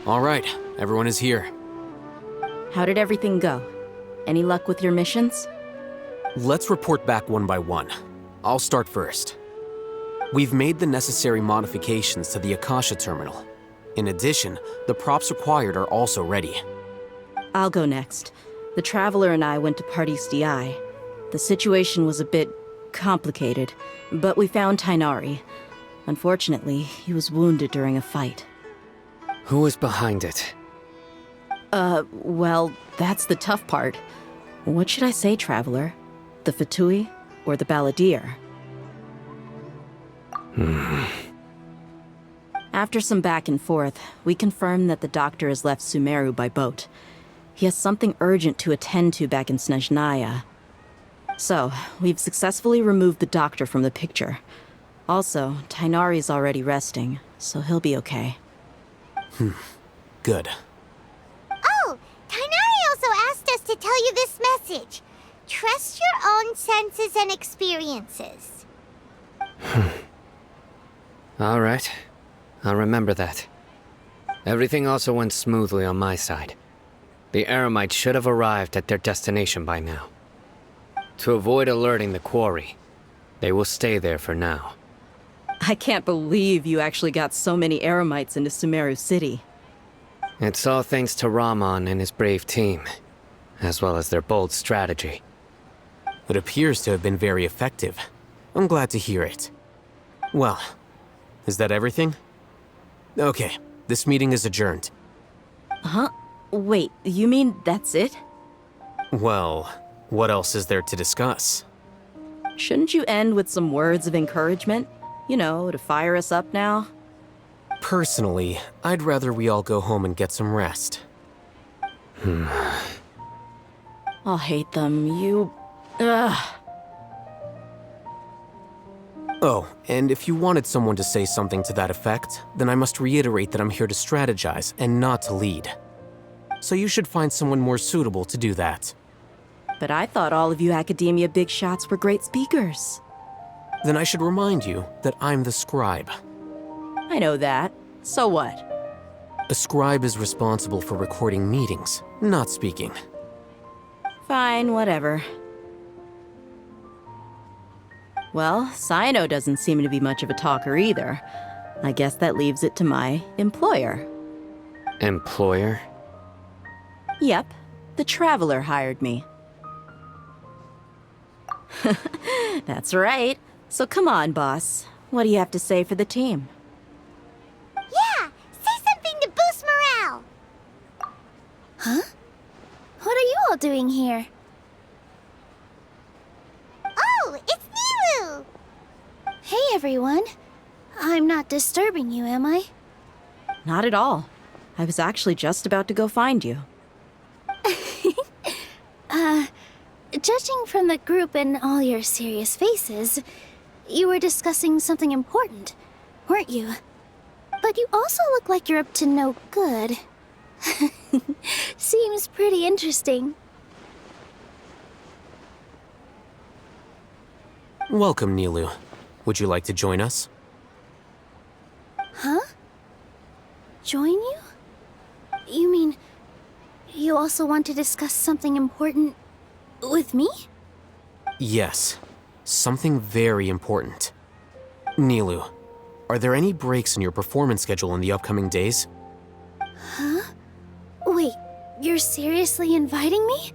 All right, everyone is here. How did everything go? Any luck with your missions? Let's report back one by one. I'll start first. We've made the necessary modifications to the Akasha terminal. In addition, the props required are also ready. I'll go next. The Traveler and I went to Party's DI. The situation was a bit complicated, but we found Tainari. Unfortunately, he was wounded during a fight. Who was behind it? Well, that's the tough part. What should I say, Traveler? The Fatui or the Balladeer? After some back and forth, we confirmed that the doctor has left Sumeru by boat. He has something urgent to attend to back in Snezhnaya. So, we've successfully removed the doctor from the picture. Also, Tainari's already resting, so he'll be okay. Good. Oh, Tainari also asked us to tell you this message. Trust your own senses and experiences. All right. I'll remember that. Everything also went smoothly on my side. The Eremites should have arrived at their destination by now. To avoid alerting the quarry, they will stay there for now. I can't believe you actually got so many Eremites into Sumeru City. It's all thanks to Rahman and his brave team, as well as their bold strategy. It appears to have been very effective. I'm glad to hear it. Well, is that everything? Okay, this meeting is adjourned. Huh? Wait, you mean that's it? Well, what else is there to discuss? Shouldn't you end with some words of encouragement? You know, to fire us up now? Personally, I'd rather we all go home and get some rest. I'll hate them, you... Ugh. Oh, and if you wanted someone to say something to that effect, then I must reiterate that I'm here to strategize and not to lead. So you should find someone more suitable to do that. But I thought all of you Academia big shots were great speakers. Then I should remind you that I'm the scribe. I know that. So what? A scribe is responsible for recording meetings, not speaking. Fine, whatever. Well, Cyno doesn't seem to be much of a talker either. I guess that leaves it to my employer. Employer? Yep, the Traveler hired me. That's right. So come on, boss. What do you have to say for the team? Yeah, say something to boost morale. Huh? What are you all doing here? Oh, it's Nilu! Hey, everyone. I'm not disturbing you, am I? Not at all. I was actually just about to go find you. Judging from the group and all your serious faces, you were discussing something important, weren't you? But you also look like you're up to no good. Seems pretty interesting. Welcome, Nilu. Would you like to join us? Huh? Join you? You mean, you also want to discuss something important with me? Yes. Something very important. Nilu, are there any breaks in your performance schedule in the upcoming days? Huh? Wait, you're seriously inviting me?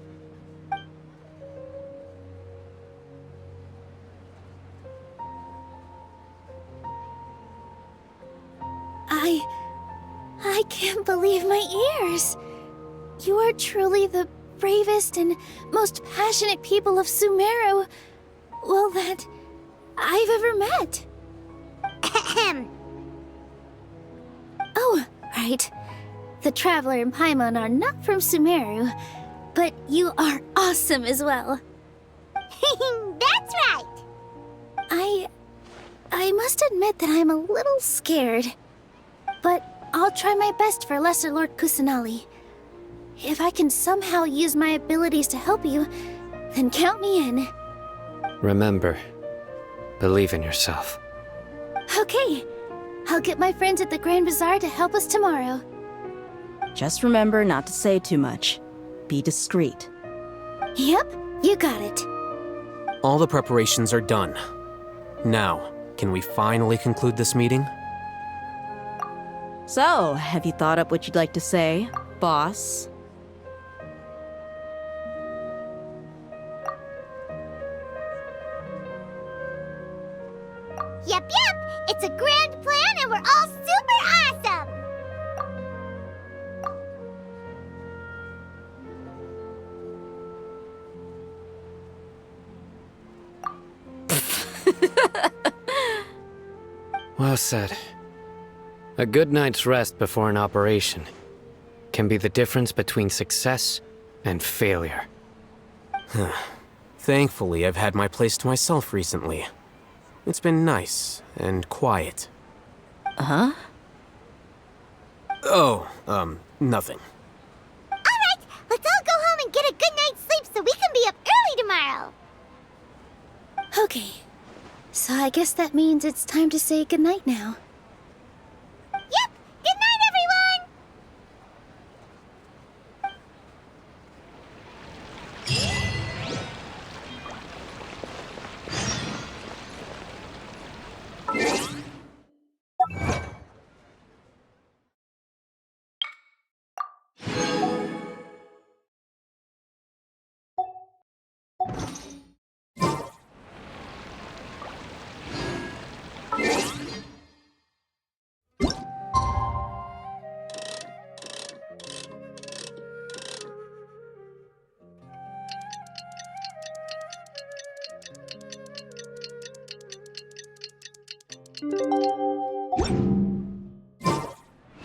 I can't believe my ears. You are truly the bravest and most passionate people of Sumeru. I've ever met. Ahem. Oh, right. The Traveler and Paimon are not from Sumeru, but you are awesome as well. That's right. I must admit that I'm a little scared. But I'll try my best for Lesser Lord Kusanali. If I can somehow use my abilities to help you, then count me in. Remember, believe in yourself. Okay. I'll get my friends at the Grand Bazaar to help us tomorrow. Just remember not to say too much. Be discreet. Yep, you got it. All the preparations are done. Now, can we finally conclude this meeting? So, have you thought up what you'd like to say, boss? Yep. It's a grand plan and we're all super awesome. Well said. A good night's rest before an operation can be the difference between success and failure. Thankfully, I've had my place to myself recently. It's been nice and quiet. Huh? Oh, nothing. All right, let's all go home and get a good night's sleep so we can be up early tomorrow. Okay. So I guess that means it's time to say goodnight now. Yep, good night, everyone.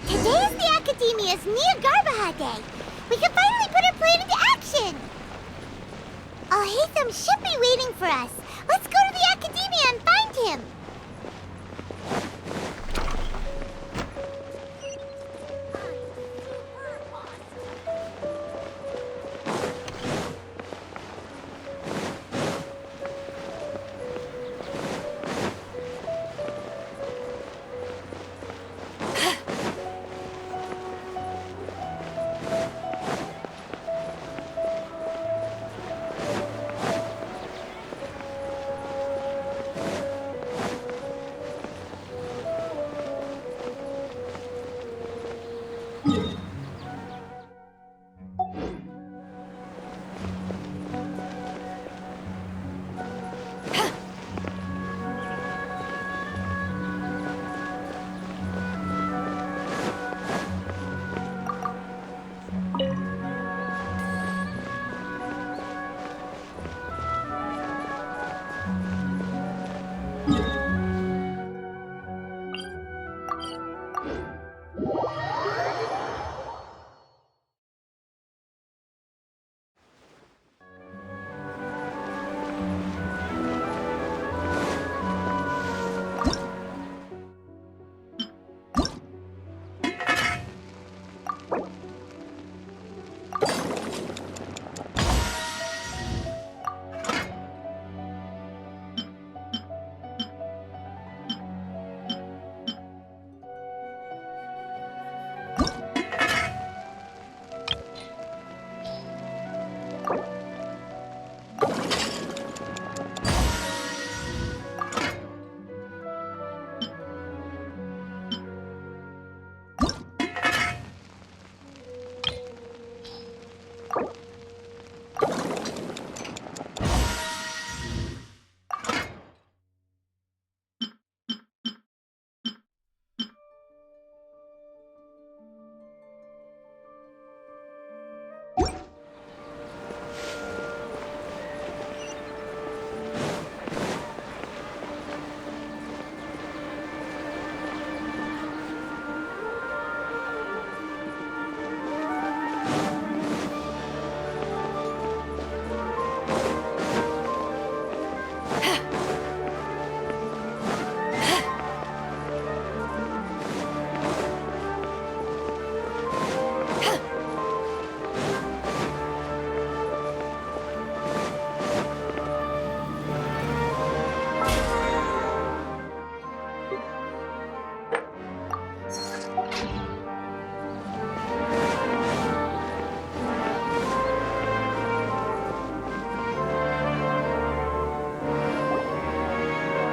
Today is the Academia's Nia Garbaha Day. We can finally put our plan into action. ALHAITHAM should be waiting for us. Let's go to the Academia and find him.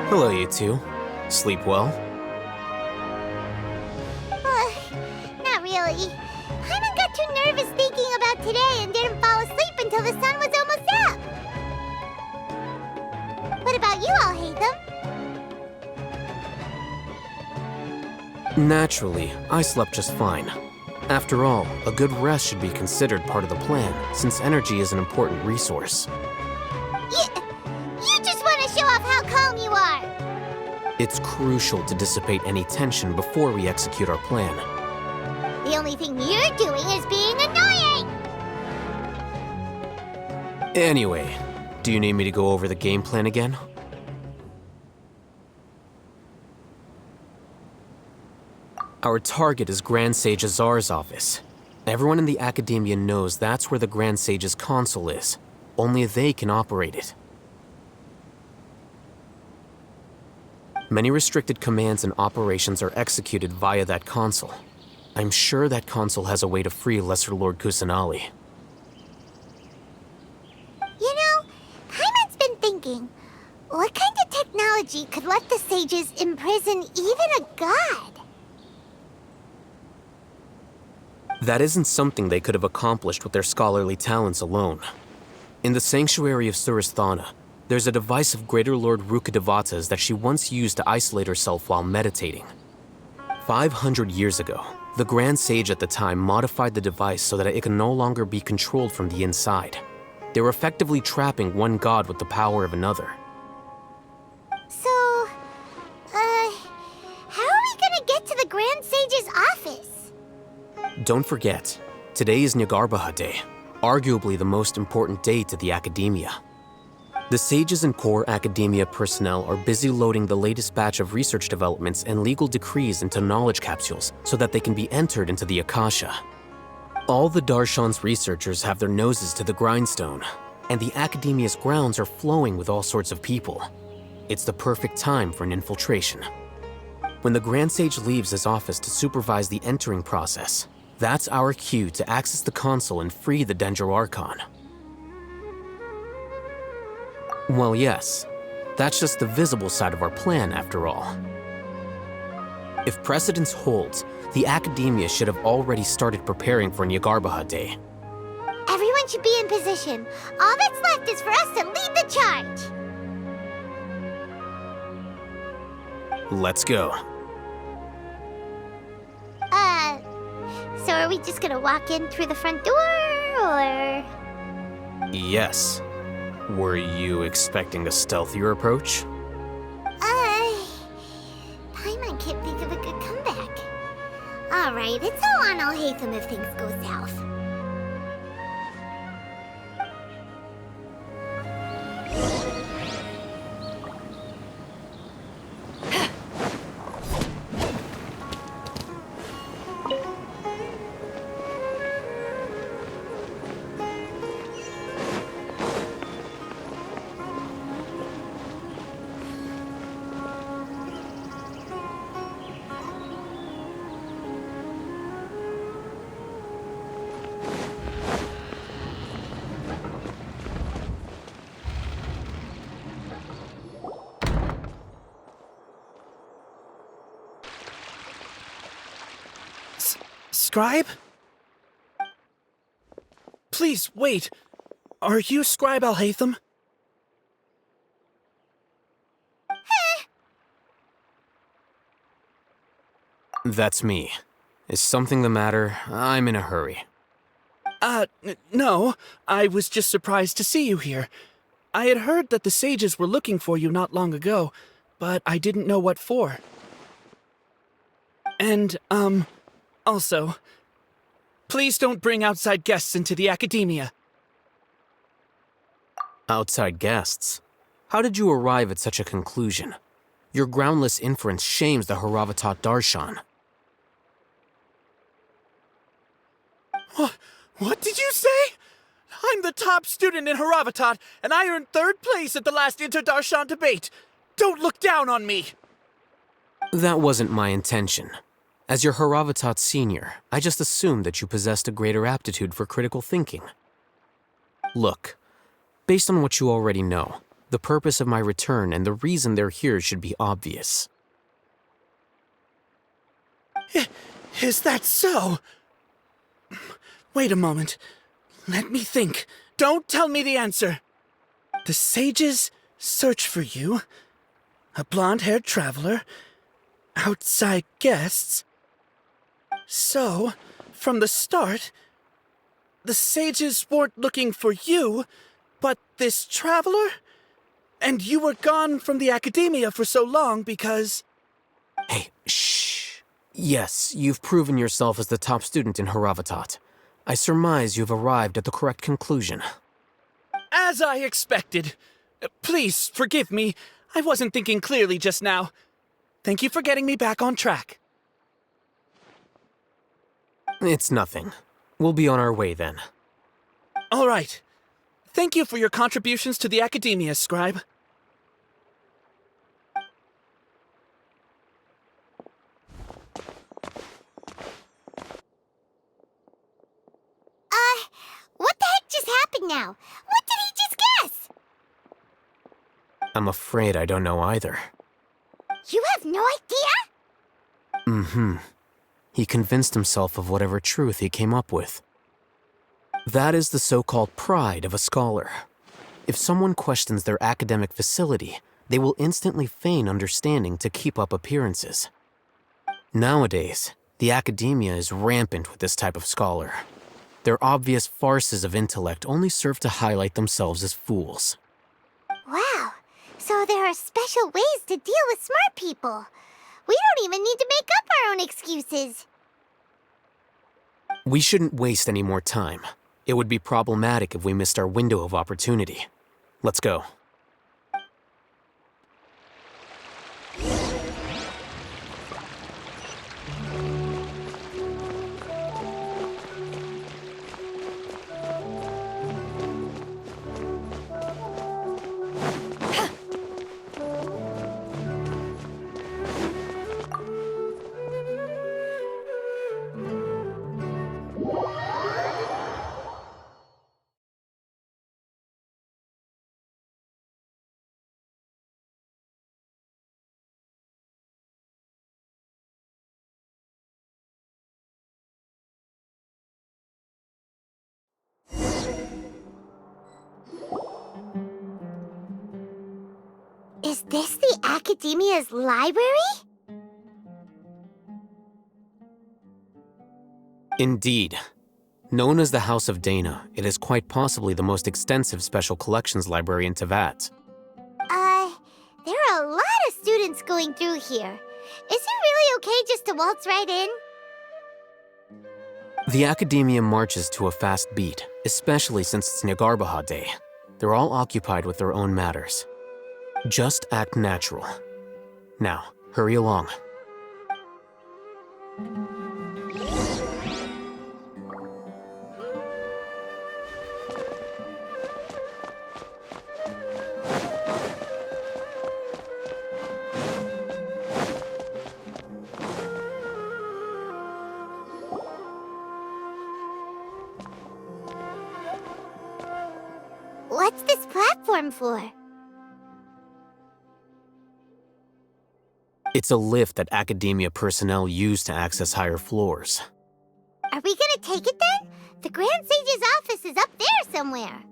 Hello, you two. Sleep well? Not really. Paimon got too nervous thinking about today and didn't fall asleep until the sun was almost up. What about you, ALHAITHAM? Naturally, I slept just fine. After all, a good rest should be considered part of the plan, since energy is an important resource. You just want to show off how calm you are. It's crucial to dissipate any tension before we execute our plan. The only thing you're doing is being annoying. Anyway, do you need me to go over the game plan again? Our target is Grand Sage Azar's office. Everyone in the Academia knows that's where the Grand Sage's console is. Only they can operate it. Many restricted commands and operations are executed via that console. I'm sure that console has a way to free Lesser Lord Kusanali. You know, Paimon's been thinking, what kind of technology could let the sages imprison even a god? That isn't something they could have accomplished with their scholarly talents alone. In the Sanctuary of Suristhana, there's a device of Greater Lord Rukkhadevata's that she once used to isolate herself while meditating. 500 years ago, the Grand Sage at the time modified the device so that it can no longer be controlled from the inside. They were effectively trapping one god with the power of another. So, how are we gonna get to the Grand Sage's office? Don't forget, today is Nyargarbaha Day, arguably the most important day to the Academia. The sages and core Academia personnel are busy loading the latest batch of research developments and legal decrees into knowledge capsules so that they can be entered into the Akasha. All the Darshan's researchers have their noses to the grindstone, and the Academia's grounds are flowing with all sorts of people. It's the perfect time for an infiltration. When the Grand Sage leaves his office to supervise the entering process, that's our cue to access the console and free the Dendro Archon. Well, yes, that's just the visible side of our plan, after all. If precedence holds, the Academia should have already started preparing for Nyargarbaha Day. Everyone should be in position. All that's left is for us to lead the charge. Let's go. So are we just gonna walk in through the front door, or...? Yes. Were you expecting a stealthier approach? Paimon can't think of a good comeback. Alright, it's all on ALHAITHAM if things go south. Scribe? Please, wait. Are you Scribe ALHAITHAM? That's me. Is something the matter? I'm in a hurry. No. I was just surprised to see you here. I had heard that the sages were looking for you not long ago, but I didn't know what for. And, also, please don't bring outside guests into the Academia. Outside guests? How did you arrive at such a conclusion? Your groundless inference shames the Haravatat Darshan. What did you say? I'm the top student in Haravatat, and I earned 3rd place at the last Inter-Darshan debate. Don't look down on me! That wasn't my intention. As your Haravatat senior, I just assumed that you possessed a greater aptitude for critical thinking. Look, based on what you already know, The purpose of my return and the reason they're here should be obvious. Is that so? Wait a moment. Let me think. Don't tell me the answer. The sages search for you. A blonde-haired traveler. Outside guests. So, from the start, the sages weren't looking for you, but this traveler? And you were gone from the academia for so long because... Hey, shh. Yes, you've proven yourself as the top student in Haravatat. I surmise you've arrived at the correct conclusion. As I expected. Please forgive me. I wasn't thinking clearly just now. Thank you for getting me back on track. It's nothing. We'll be on our way then. All right. Thank you for your contributions to the academia, Scribe. What the heck just happened now? What did he just guess? I'm afraid I don't know either. You have no idea? Mm-hmm. He convinced himself of whatever truth he came up with. That is the so-called pride of a scholar. If someone questions their academic facility, they will instantly feign understanding to keep up appearances. Nowadays, the academia is rampant with this type of scholar. Their obvious farces of intellect only serve to highlight themselves as fools. Wow. So there are special ways to deal with smart people. We don't even need to make up our own excuses. We shouldn't waste any more time. It would be problematic if we missed our window of opportunity. Let's go. Is this the Academia's library? Indeed. Known as the House of Dana, it is quite possibly the most extensive special collections library in Teyvat. There are a lot of students going through here. Is it really okay just to waltz right in? The Academia marches to a fast beat, especially since it's Nagarbaha Day. They're all occupied with their own matters. Just act natural. Now, hurry along. What's this platform for? It's a lift that Academia personnel use to access higher floors. Are we gonna take it then? The Grand Sage's office is up there somewhere.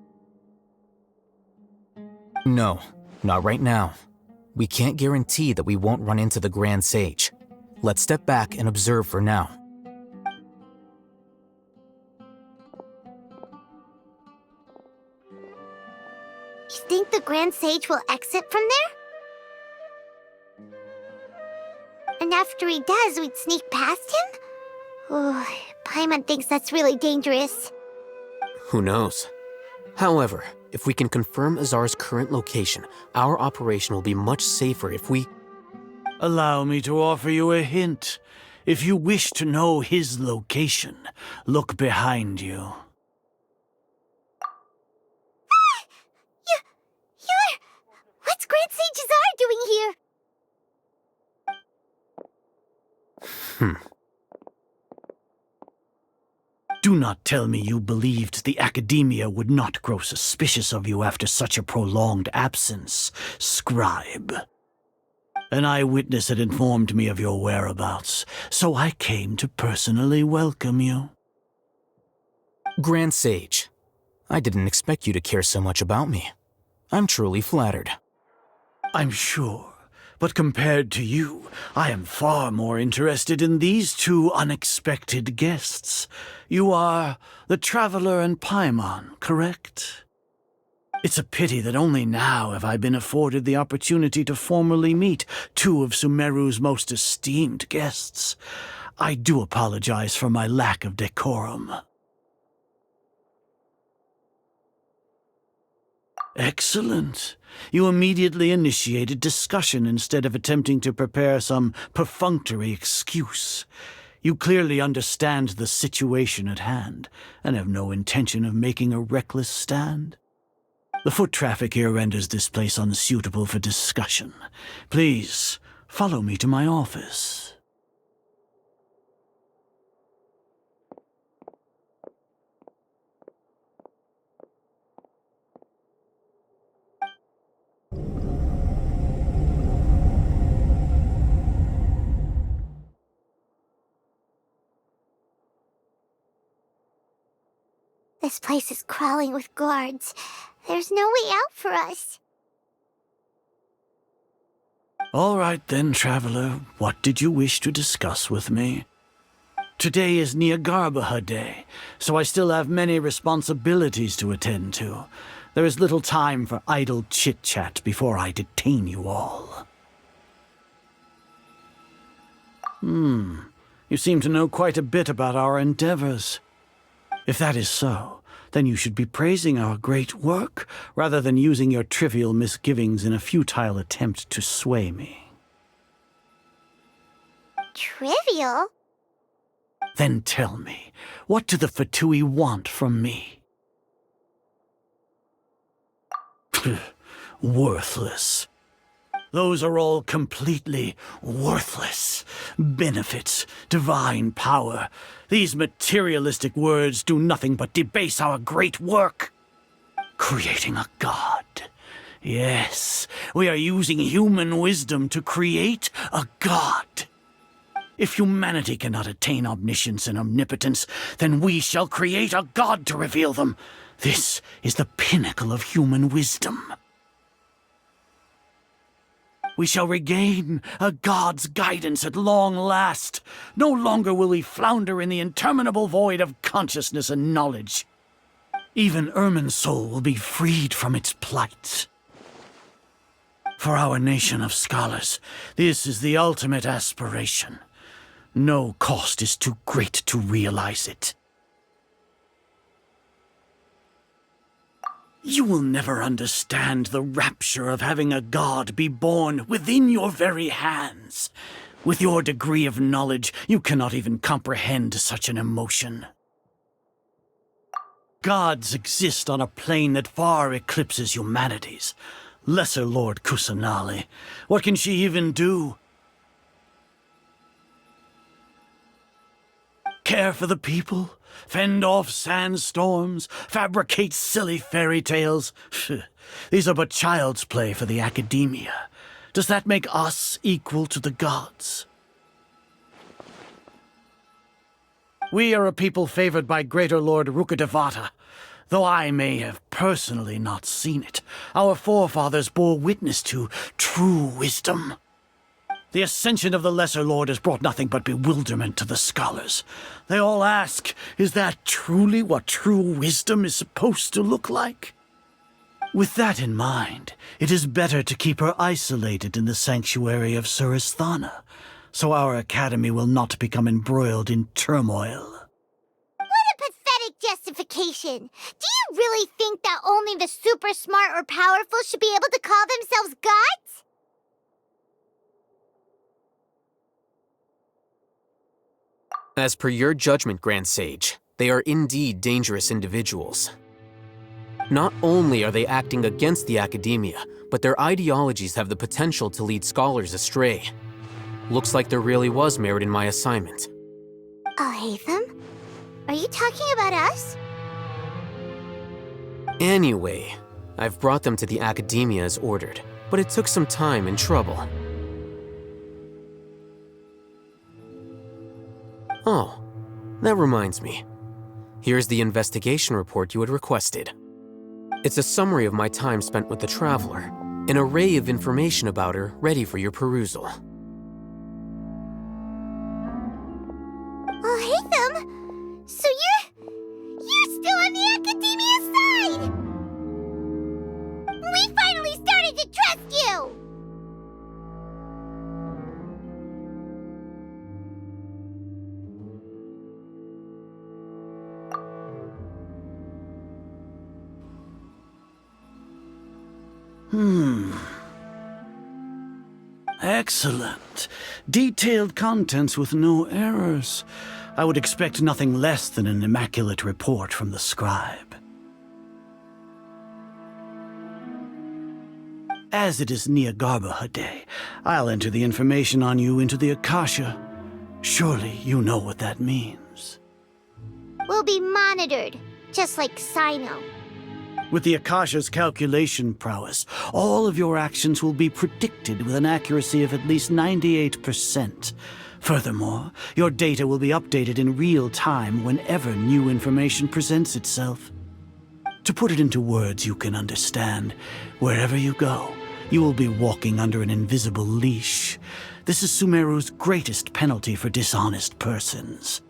No, not right now. We can't guarantee that we won't run into the Grand Sage. Let's step back and observe for now. You think the Grand Sage will exit from there? And after he does, we'd sneak past him? Oh, Paimon thinks that's really dangerous. Who knows? However, if we can confirm Azar's current location, our operation will be much safer if we... Allow me to offer you a hint. If you wish to know his location, look behind you. What's Grand Sage Azar doing here? Do not tell me you believed the Academia would not grow suspicious of you after such a prolonged absence, scribe. An eyewitness had informed me of your whereabouts, so I came to personally welcome you. Grand Sage, I didn't expect you to care so much about me. I'm truly flattered. I'm sure, but compared to you, I am far more interested in these two unexpected guests. You are the Traveler and Paimon, correct? It's a pity that only now have I been afforded the opportunity to formally meet two of Sumeru's most esteemed guests. I do apologize for my lack of decorum. Excellent. You immediately initiated discussion instead of attempting to prepare some perfunctory excuse. You clearly understand the situation at hand, and have no intention of making a reckless stand. The foot traffic here renders this place unsuitable for discussion. Please, follow me to my office. This place is crawling with guards. There's no way out for us. All right then, Traveler. What did you wish to discuss with me? Today is Niagarbaha Day, so I still have many responsibilities to attend to. There is little time for idle chit-chat before I detain you all. You seem to know quite a bit about our endeavors. If that is so, then you should be praising our great work, rather than using your trivial misgivings in a futile attempt to sway me. Trivial? Then tell me, what do the Fatui want from me? Worthless. Those are all completely worthless. Benefits, divine power. These materialistic words do nothing but debase our great work. Creating a god. Yes, we are using human wisdom to create a god. If humanity cannot attain omniscience and omnipotence, then we shall create a god to reveal them. This is the pinnacle of human wisdom. We shall regain a god's guidance at long last. No longer will we flounder in the interminable void of consciousness and knowledge. Even Irminsul will be freed from its plight. For our nation of scholars, this is the ultimate aspiration. No cost is too great to realize it. You will never understand the rapture of having a god be born within your very hands. With your degree of knowledge, you cannot even comprehend such an emotion. Gods exist on a plane that far eclipses humanity's. Lesser Lord Kusanali, what can she even do? Care for the people? Fend off sandstorms? Fabricate silly fairy tales? These are but child's play for the Academia. Does that make us equal to the gods? We are a people favored by Greater Lord Rukkhadevata. Though I may have personally not seen it, our forefathers bore witness to true wisdom. The ascension of the Lesser Lord has brought nothing but bewilderment to the scholars. They all ask, is that truly what true wisdom is supposed to look like? With that in mind, it is better to keep her isolated in the sanctuary of Suristhana, so our academy will not become embroiled in turmoil. What a pathetic justification! Do you really think that only the super smart or powerful should be able to call themselves gods? As per your judgment, Grand Sage, they are indeed dangerous individuals. Not only are they acting against the Academia, but their ideologies have the potential to lead scholars astray. Looks like there really was merit in my assignment. ALHAITHAM? Are you talking about us? Anyway, I've brought them to the Academia as ordered, but it took some time and trouble. Oh, that reminds me. Here's the investigation report you had requested. It's a summary of my time spent with the Traveler, an array of information about her ready for your perusal. ALHAITHAM? So you're still on the Academia side! We finally started to trust you! Excellent. Detailed contents with no errors. I would expect nothing less than an immaculate report from the scribe. As it is Niagarbaha Day, I'll enter the information on you into the Akasha. Surely you know what that means. We'll be monitored, just like Sino. With the Akasha's calculation prowess, all of your actions will be predicted with an accuracy of at least 98%. Furthermore, your data will be updated in real time whenever new information presents itself. To put it into words you can understand, wherever you go, you will be walking under an invisible leash. This is Sumeru's greatest penalty for dishonest persons.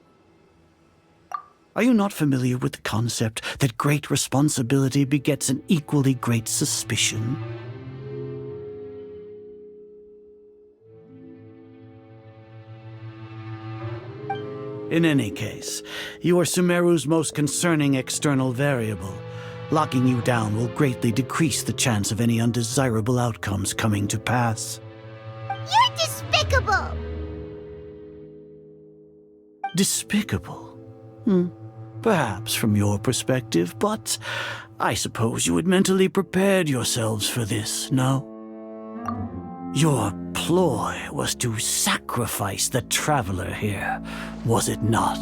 Are you not familiar with the concept that great responsibility begets an equally great suspicion? In any case, you are Sumeru's most concerning external variable. Locking you down will greatly decrease the chance of any undesirable outcomes coming to pass. You're despicable! Despicable? Perhaps from your perspective, but I suppose you had mentally prepared yourselves for this, no? Your ploy was to sacrifice the Traveler here, was it not?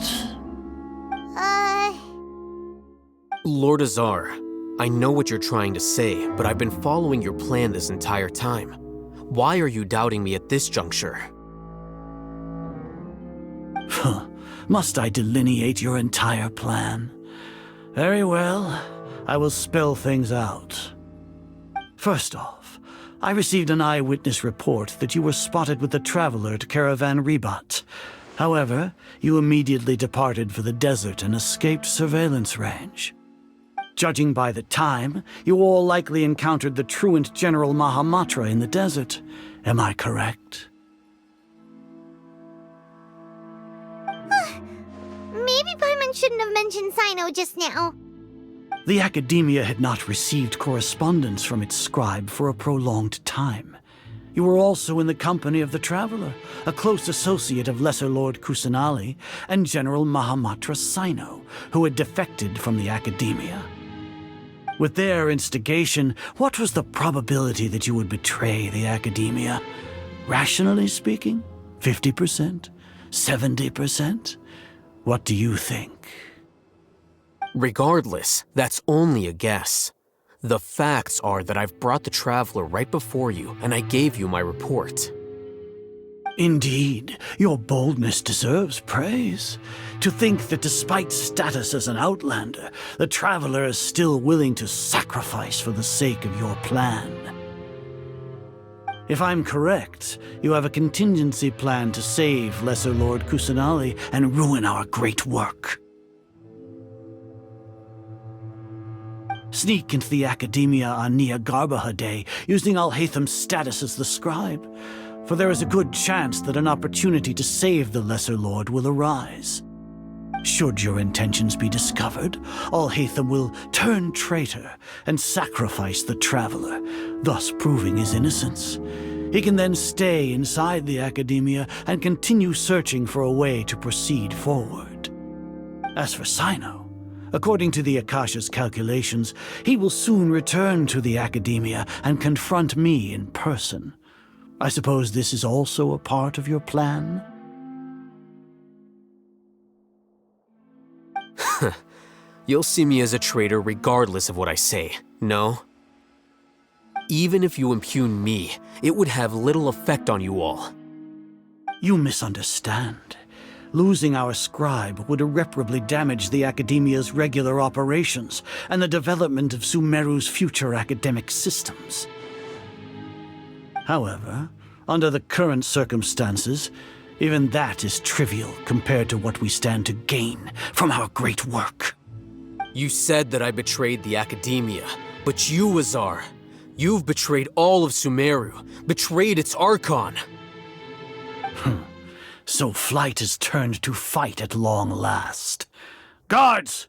Lord Azar, I know what you're trying to say, but I've been following your plan this entire time. Why are you doubting me at this juncture? Must I delineate your entire plan? Very well, I will spell things out. First off, I received an eyewitness report that you were spotted with the Traveler at Caravan Ribat. However, you immediately departed for the desert and escaped surveillance range. Judging by the time, you all likely encountered the truant General Mahamatra in the desert. Am I correct? Maybe Paimon shouldn't have mentioned Sino just now. The Academia had not received correspondence from its scribe for a prolonged time. You were also in the company of the Traveler, a close associate of Lesser Lord Kusanali and General Mahamatra Sino, who had defected from the Academia. With their instigation, what was the probability that you would betray the Academia? Rationally speaking, 50%? 70%? What do you think? Regardless, that's only a guess. The facts are that I've brought the Traveler right before you, and I gave you my report. Indeed, your boldness deserves praise. To think that despite status as an outlander, the Traveler is still willing to sacrifice for the sake of your plan. If I'm correct, you have a contingency plan to save Lesser Lord Kusanali and ruin our great work. Sneak into the Academia on Niagarbaha Day using ALHAITHAM's status as the scribe, for there is a good chance that an opportunity to save the Lesser Lord will arise. Should your intentions be discovered, ALHAITHAM will turn traitor and sacrifice the Traveler, thus proving his innocence. He can then stay inside the Academia and continue searching for a way to proceed forward. As for Sino, according to the Akasha's calculations, he will soon return to the Academia and confront me in person. I suppose this is also a part of your plan? You'll see me as a traitor regardless of what I say, no? Even if you impugn me, it would have little effect on you all. You misunderstand. Losing our scribe would irreparably damage the Academia's regular operations and the development of Sumeru's future academic systems. However, under the current circumstances, even that is trivial compared to what we stand to gain from our great work. You said that I betrayed the Academia, but you, Azar, you've betrayed all of Sumeru, betrayed its Archon. So flight is turned to fight at long last. Guards!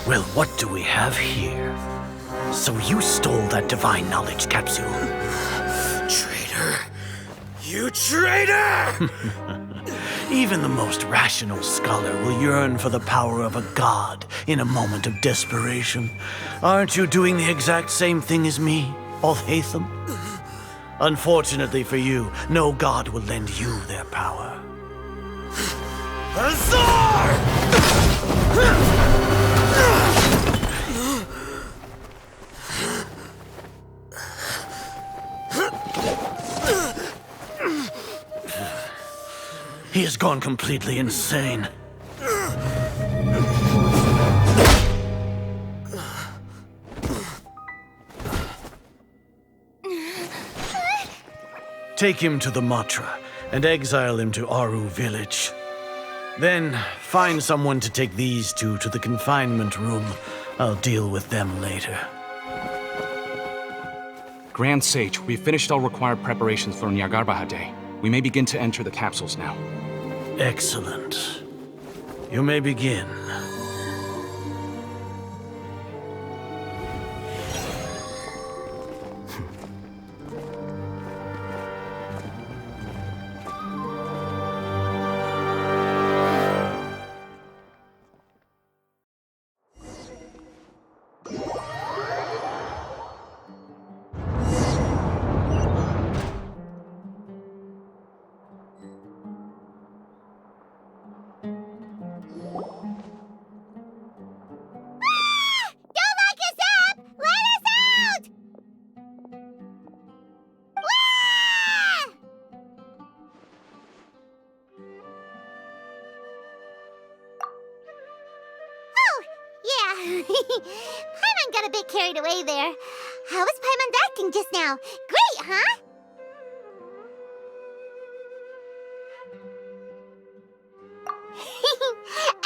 Well, what do we have here? So you stole that divine knowledge capsule. Traitor! You traitor! Even the most rational scholar will yearn for the power of a god in a moment of desperation. Aren't you doing the exact same thing as me, ALHAITHAM? Unfortunately for you, no god will lend you their power. Azar! He has gone completely insane. Take him to the Matra and exile him to Aru village. Then find someone to take these two to the confinement room. I'll deal with them later. Grand Sage, we've finished all required preparations for Nyargarbaha Day. We may begin to enter the capsules now. Excellent. You may begin. Paimon got a bit carried away there. How was Paimon acting just now? Great, huh?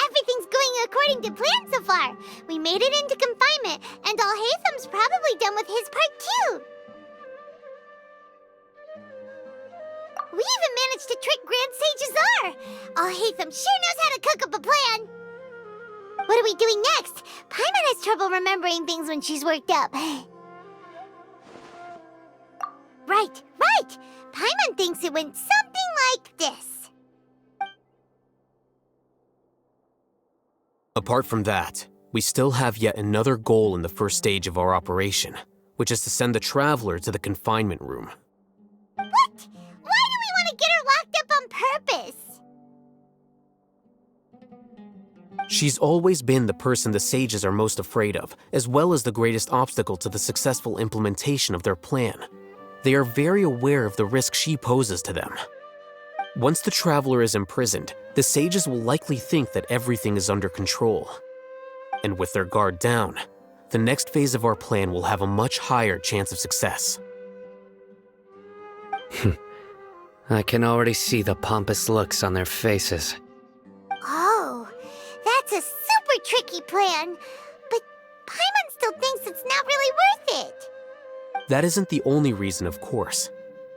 Everything's going according to plan so far. We made it into confinement, and ALHAITHAM's probably done with his part too. We even managed to trick Grand Sage Azar. ALHAITHAM sure knows how to cook up a plan. What are we doing next? Paimon has trouble remembering things when she's worked up. Right. Paimon thinks it went something like this. Apart from that, we still have yet another goal in the first stage of our operation, which is to send the Traveler to the confinement room. What? Why do we want to get her locked up on purpose? She's always been the person the sages are most afraid of, as well as the greatest obstacle to the successful implementation of their plan. They are very aware of the risk she poses to them. Once the Traveler is imprisoned, the sages will likely think that everything is under control. And with their guard down, the next phase of our plan will have a much higher chance of success. I can already see the pompous looks on their faces. Oh, that's a super tricky plan. But Paimon still thinks it's not really worth it. That isn't the only reason, of course.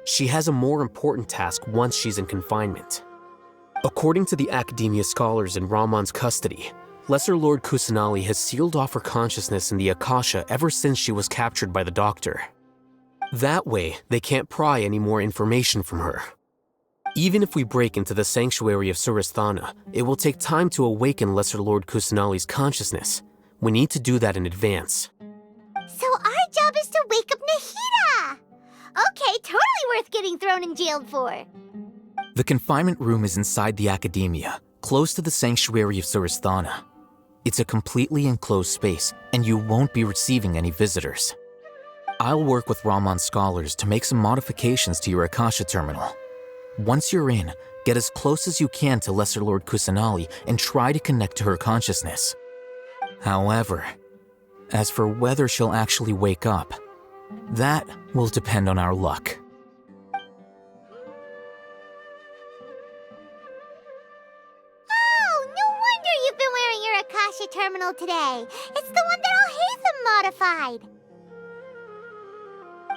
She has a more important task once she's in confinement. According to the Academia scholars in Ramon's custody, Lesser Lord Kusanali has sealed off her consciousness in the Akasha ever since she was captured by the Doctor. That way, they can't pry any more information from her. Even if we break into the sanctuary of Surasthana, it will take time to awaken Lesser Lord Kusanali's consciousness. We need to do that in advance. So our job is to wake up Nahida! Okay, totally worth getting thrown in jail for. The confinement room is inside the Academia, close to the sanctuary of Surasthana. It's a completely enclosed space, and you won't be receiving any visitors. I'll work with Ramon's scholars to make some modifications to your Akasha terminal. Once you're in, get as close as you can to Lesser Lord Kusanali and try to connect to her consciousness. However, as for whether she'll actually wake up, that will depend on our luck. Oh, no wonder you've been wearing your Akasha terminal today. It's the one that ALHAITHAM modified.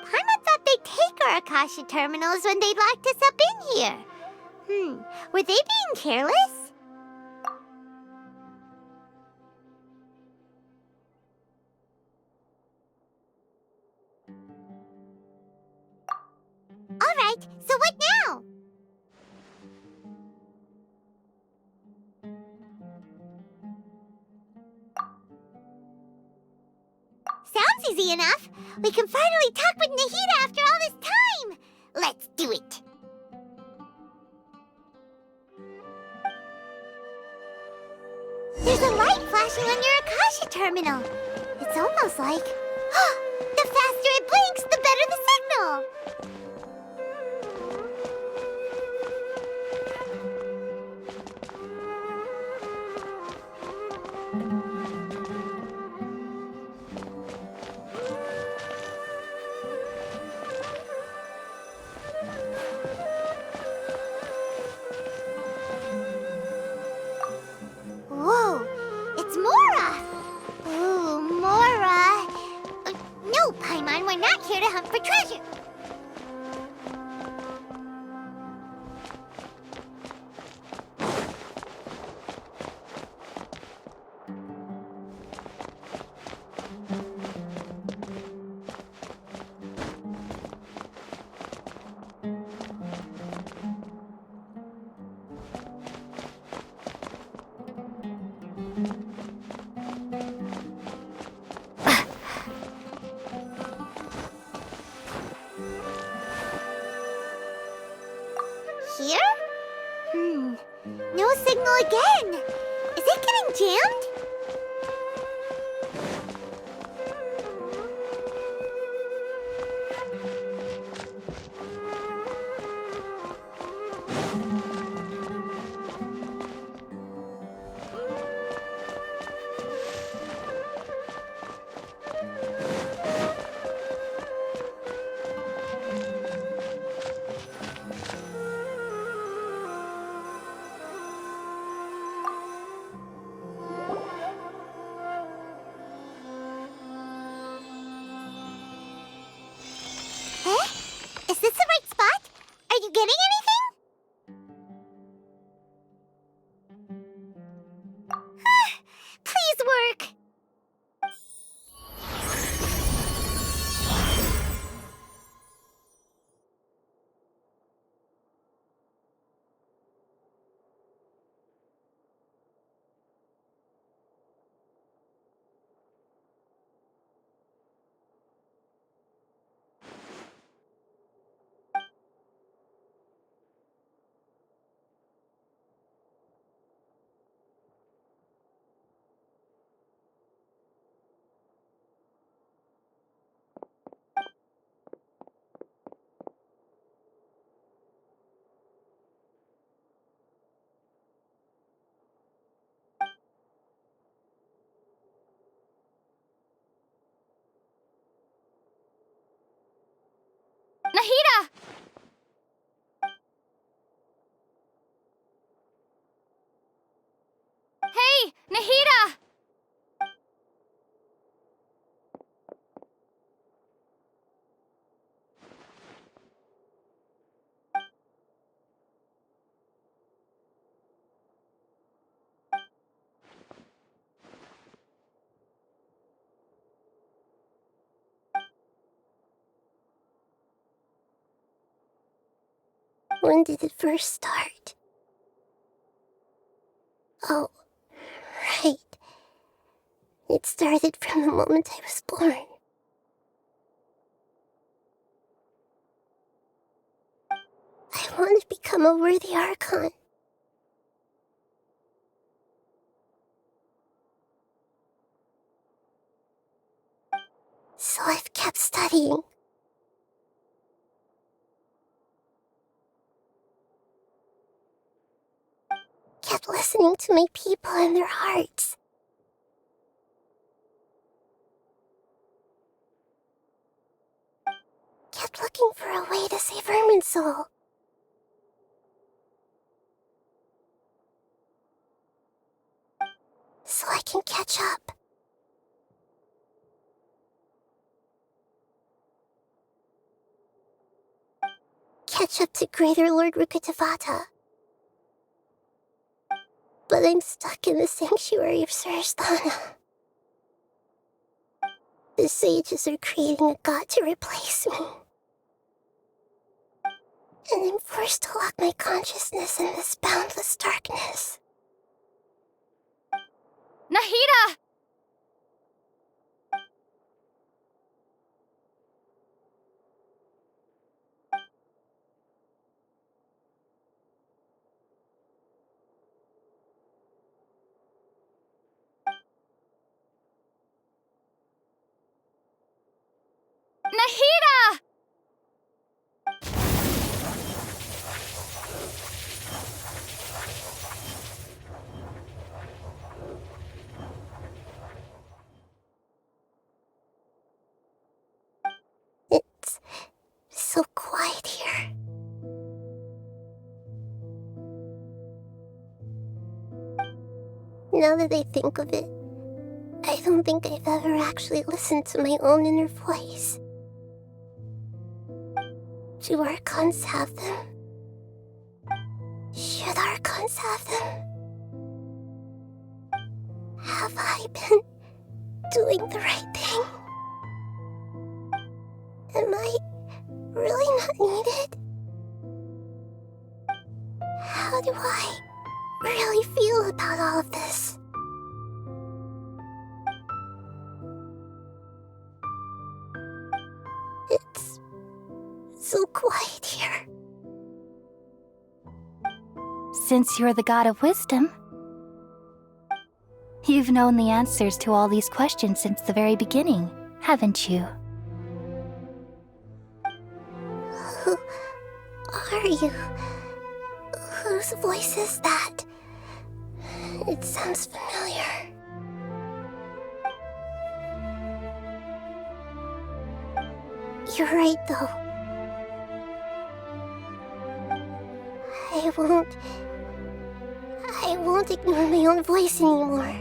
Paimon thought they'd take our Akasha terminals when they locked us up in here. Were they being careless? Alright, so what now? Sounds easy enough. We can finally talk with Nahida after all this time. Let's do it. There's a light flashing on your Akasha terminal. It's almost like... the faster it blinks, the better the signal. Whoa, it's Mora! Ooh, Mora! No, Paimon, we're not here to hunt for treasure. Here? No signal again. Is it getting jammed? Hey, When did it first start? Oh, right. It started from the moment I was born. I want to become a worthy Archon. So I've kept studying. Kept listening to my people and their hearts. Kept looking for a way to save Irminsul. So I can catch up. Catch up to Greater Lord Rukkhadevata. But I'm stuck in the sanctuary of Suristhana. The sages are creating a god to replace me. And I'm forced to lock my consciousness in this boundless darkness. Nahida! Nahida! It's so quiet here. Now that I think of it, I don't think I've ever actually listened to my own inner voice. Do Archons have them? Should Archons have them? Have I been doing the right thing? Am I really not needed? How do I really feel about all of this? It's so quiet here. Since you're the god of wisdom, you've known the answers to all these questions since the very beginning, haven't you? Who are you? Whose voice is that? It sounds familiar. You're right, though. I won't ignore my own voice anymore.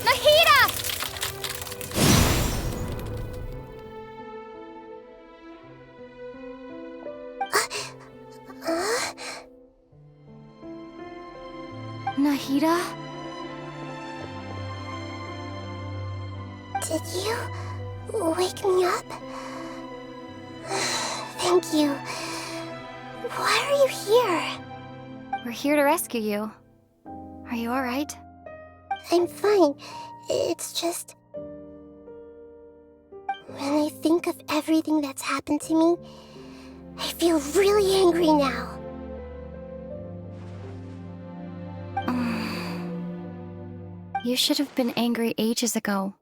Nahida! Nahida? Did you wake me up? Thank you. Why are you here? We're here to rescue you. Are you alright? I'm fine. It's just... when I think of everything that's happened to me, I feel really angry now. You should have been angry ages ago.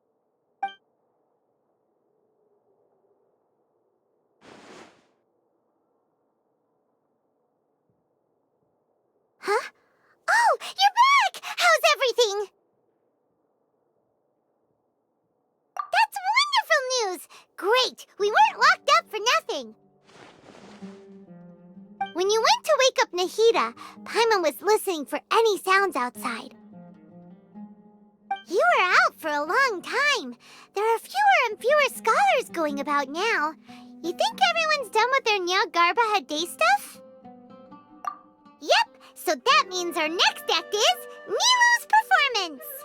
Huh? Oh, you're back! How's everything? That's wonderful news! Great! We weren't locked up for nothing! When you went to wake up Nahida, Paimon was listening for any sounds outside. You were out for a long time. There are fewer and fewer scholars going about now. You think everyone's done with their Nyagarbha day stuff? Yep, so that means our next act is Nilu's performance.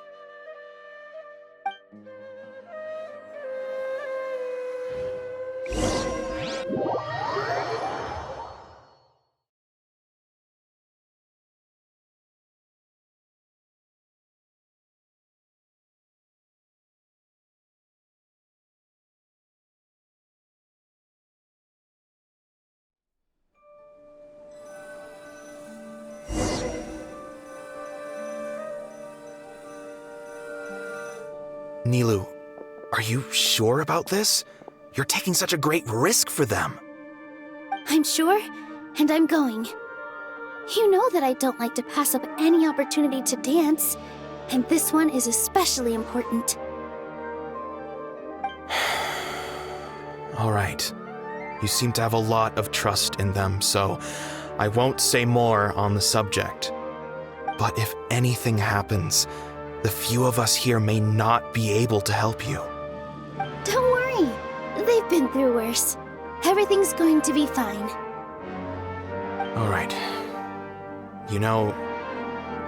Nilu, are you sure about this? You're taking such a great risk for them. I'm sure, and I'm going. You know that I don't like to pass up any opportunity to dance, and this one is especially important. All right. You seem to have a lot of trust in them, so I won't say more on the subject. But if anything happens, the few of us here may not be able to help you. Don't worry. They've been through worse. Everything's going to be fine. All right. You know,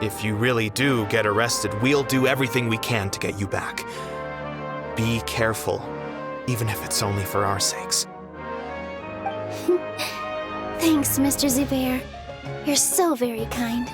if you really do get arrested, we'll do everything we can to get you back. Be careful, even if it's only for our sakes. Thanks, Mr. Zubair. You're so very kind.